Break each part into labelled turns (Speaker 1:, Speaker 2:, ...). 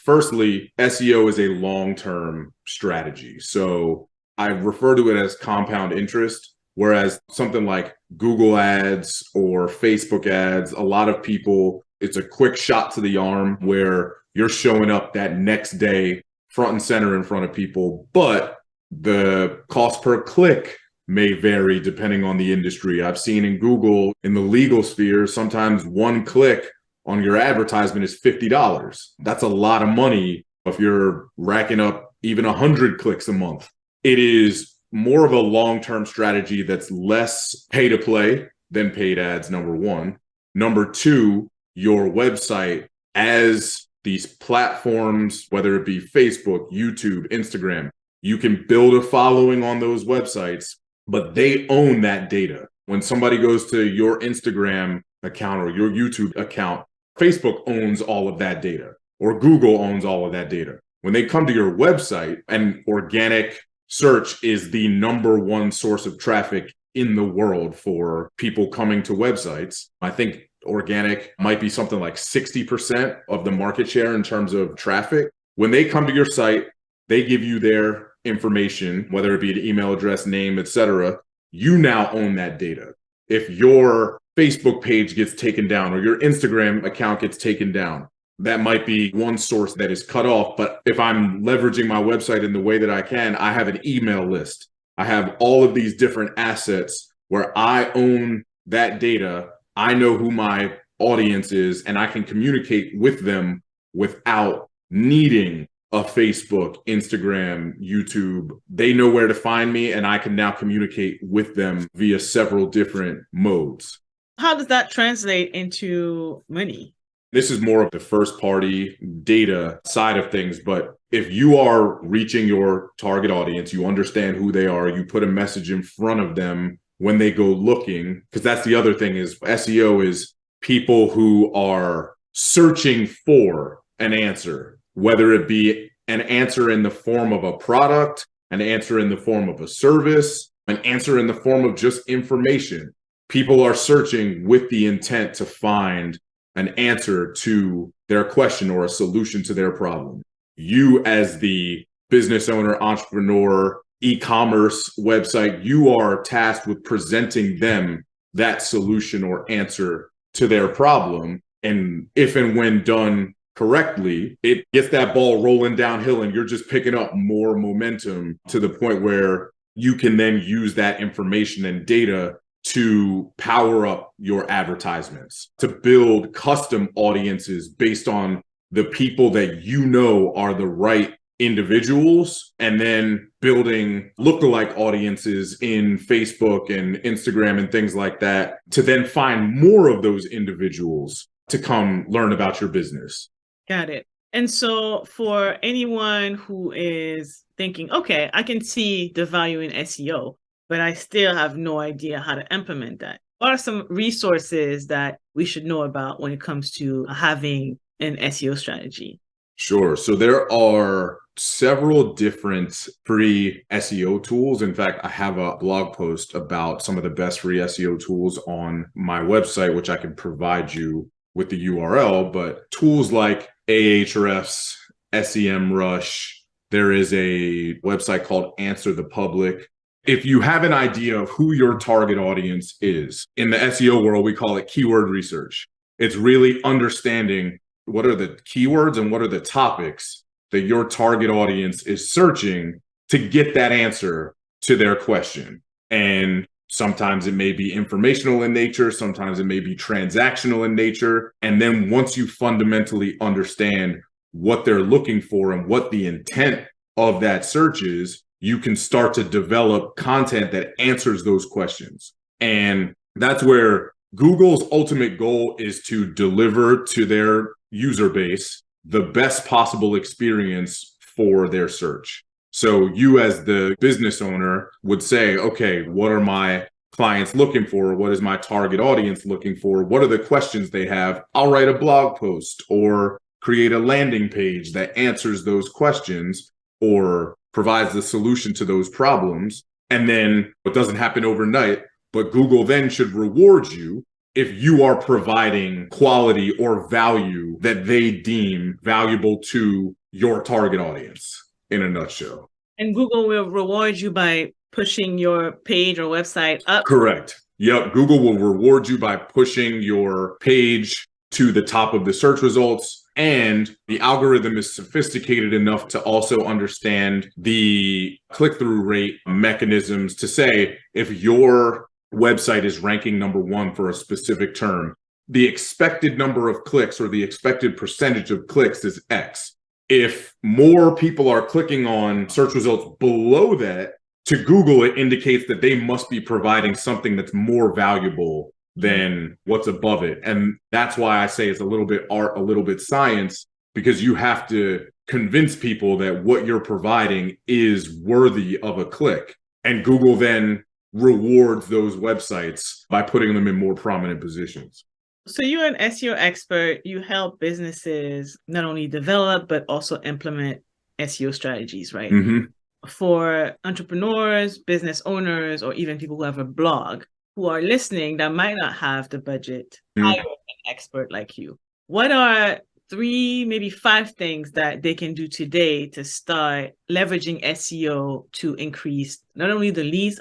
Speaker 1: Firstly, SEO is a long-term strategy. So I refer to it as compound interest, whereas something like Google ads or Facebook ads, a lot of people, it's a quick shot to the arm where you're showing up that next day front and center in front of people, but the cost per click may vary depending on the industry. I've seen in Google, in the legal sphere, sometimes one click on your advertisement is $50. That's a lot of money if you're racking up even 100 clicks a month. It is more of a long-term strategy that's less pay to play than paid ads, number one. Number two, your website, as these platforms, whether it be Facebook, YouTube, Instagram, you can build a following on those websites, but they own that data. When somebody goes to your Instagram account or your YouTube account, Facebook owns all of that data, or Google owns all of that data. When they come to your website, and organic search is the number one source of traffic in the world for people coming to websites. I think organic might be something like 60% of the market share in terms of traffic. When they come to your site, they give you their information, whether it be an email address, name, etc. You now own that data. If your Facebook page gets taken down or your Instagram account gets taken down, that might be one source that is cut off. But if I'm leveraging my website in the way that I can, I have an email list. I have all of these different assets where I own that data. I know who my audience is, and I can communicate with them without needing a Facebook, Instagram, YouTube. They know where to find me, and I can now communicate with them via several different modes.
Speaker 2: How does that translate into money?
Speaker 1: This is more of the first party data side of things. But if you are reaching your target audience, you understand who they are, you put a message in front of them when they go looking, because that's the other thing is SEO is people who are searching for an answer, whether it be an answer in the form of a product, an answer in the form of a service, an answer in the form of just information. People are searching with the intent to find an answer to their question or a solution to their problem. You, as the business owner, entrepreneur, e-commerce website, you are tasked with presenting them that solution or answer to their problem. And if and when done correctly, it gets that ball rolling downhill and you're just picking up more momentum to the point where you can then use that information and data to power up your advertisements, to build custom audiences based on the people that you know are the right individuals, and then building lookalike audiences in Facebook and Instagram and things like that to then find more of those individuals to come learn about your business.
Speaker 2: Got it. And so for anyone who is thinking, okay, I can see the value in SEO, but I still have no idea how to implement that, what are some resources that we should know about when it comes to having an SEO strategy?
Speaker 1: Sure. So there are several different free SEO tools. In fact, I have a blog post about some of the best free SEO tools on my website, which I can provide you with the URL. But tools like Ahrefs, SEMrush, there is a website called Answer the Public. If you have an idea of who your target audience is, in the SEO world, we call it keyword research. It's really understanding what are the keywords and what are the topics that your target audience is searching to get that answer to their question. And sometimes it may be informational in nature, sometimes it may be transactional in nature. And then once you fundamentally understand what they're looking for and what the intent of that search is, you can start to develop content that answers those questions. And that's where Google's ultimate goal is to deliver to their user base the best possible experience for their search. So you as the business owner would say, okay, what are my clients looking for? What is my target audience looking for? What are the questions they have? I'll write a blog post or create a landing page that answers those questions or provides the solution to those problems. And then it doesn't happen overnight, but Google then should reward you if you are providing quality or value that they deem valuable to your target audience in a nutshell.
Speaker 2: And Google will reward you by pushing your page or website up.
Speaker 1: Correct. Yep. Google will reward you by pushing your page to the top of the search results. And the algorithm is sophisticated enough to also understand the click-through rate mechanisms to say if your website is ranking number one for a specific term, the expected number of clicks or the expected percentage of clicks is X. If more people are clicking on search results below that, to Google, it indicates that they must be providing something that's more valuable than what's above it. And that's why I say it's a little bit art, a little bit science, because you have to convince people that what you're providing is worthy of a click. And Google then rewards those websites by putting them in more prominent positions.
Speaker 2: So you're an SEO expert. You help businesses not only develop, but also implement SEO strategies, right?
Speaker 1: Mm-hmm.
Speaker 2: For entrepreneurs, business owners, or even people who have a blog who are listening that might not have the budget to hire an expert like you. What are 3, maybe 5 things that they can do today to start leveraging SEO to increase not only the leads,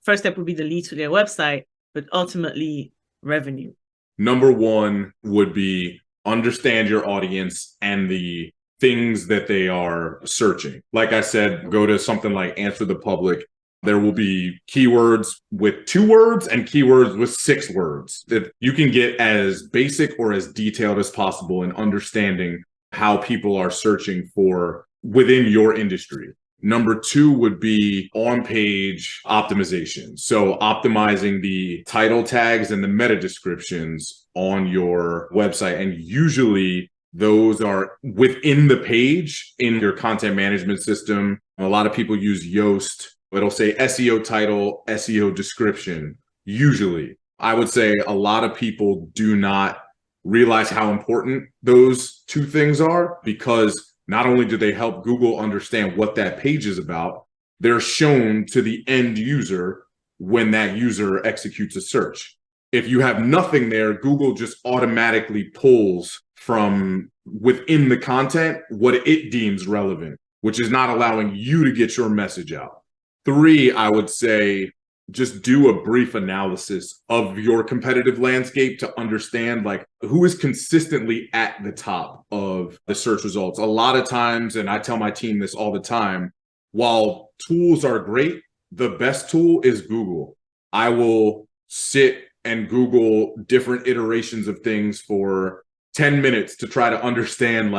Speaker 2: first step would be the leads to their website, but ultimately revenue?
Speaker 1: Number 1 would be understand your audience and the things that they are searching. Like I said, go to something like Answer the Public. There will be keywords with 2 words and keywords with 6 words that you can get as basic or as detailed as possible in understanding how people are searching for within your industry. Number 2 would be on-page optimization. So optimizing the title tags and the meta descriptions on your website. And usually those are within the page in your content management system. A lot of people use Yoast. It'll say SEO title, SEO description. Usually, I would say a lot of people do not realize how important those 2 things are, because not only do they help Google understand what that page is about, they're shown to the end user when that user executes a search. If you have nothing there, Google just automatically pulls from within the content what it deems relevant, which is not allowing you to get your message out. 3, I would say, just do a brief analysis of your competitive landscape to understand who is consistently at the top of the search results. A lot of times, and I tell my team this all the time, while tools are great, the best tool is Google. I will sit and Google different iterations of things for 10 minutes to try to understand,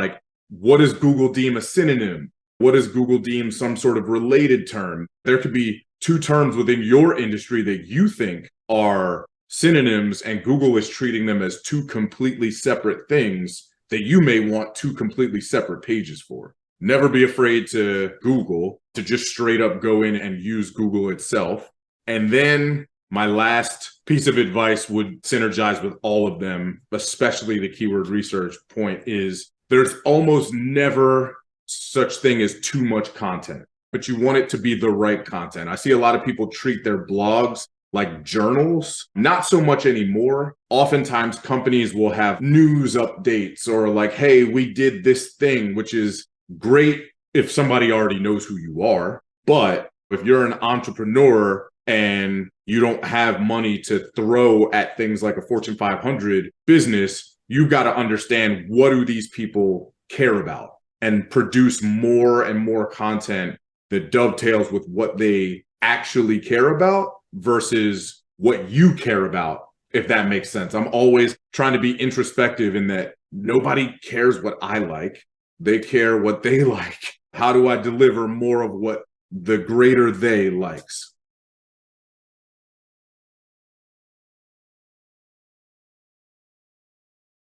Speaker 1: what does Google deem a synonym? What does Google deem some sort of related term? There could be 2 terms within your industry that you think are synonyms, and Google is treating them as 2 completely separate things that you may want 2 completely separate pages for. Never be afraid to Google, to just straight up go in and use Google itself. And then my last piece of advice would synergize with all of them, especially the keyword research point, is there's almost never such thing as too much content, but you want it to be the right content. I see a lot of people treat their blogs like journals, not so much anymore. Oftentimes companies will have news updates or hey, we did this thing, which is great if somebody already knows who you are. But if you're an entrepreneur and you don't have money to throw at things like a Fortune 500 business, you've got to understand, what do these people care about, and produce more and more content that dovetails with what they actually care about versus what you care about, if that makes sense. I'm always trying to be introspective in that nobody cares what I like. They care what they like. How do I deliver more of what the greater they likes?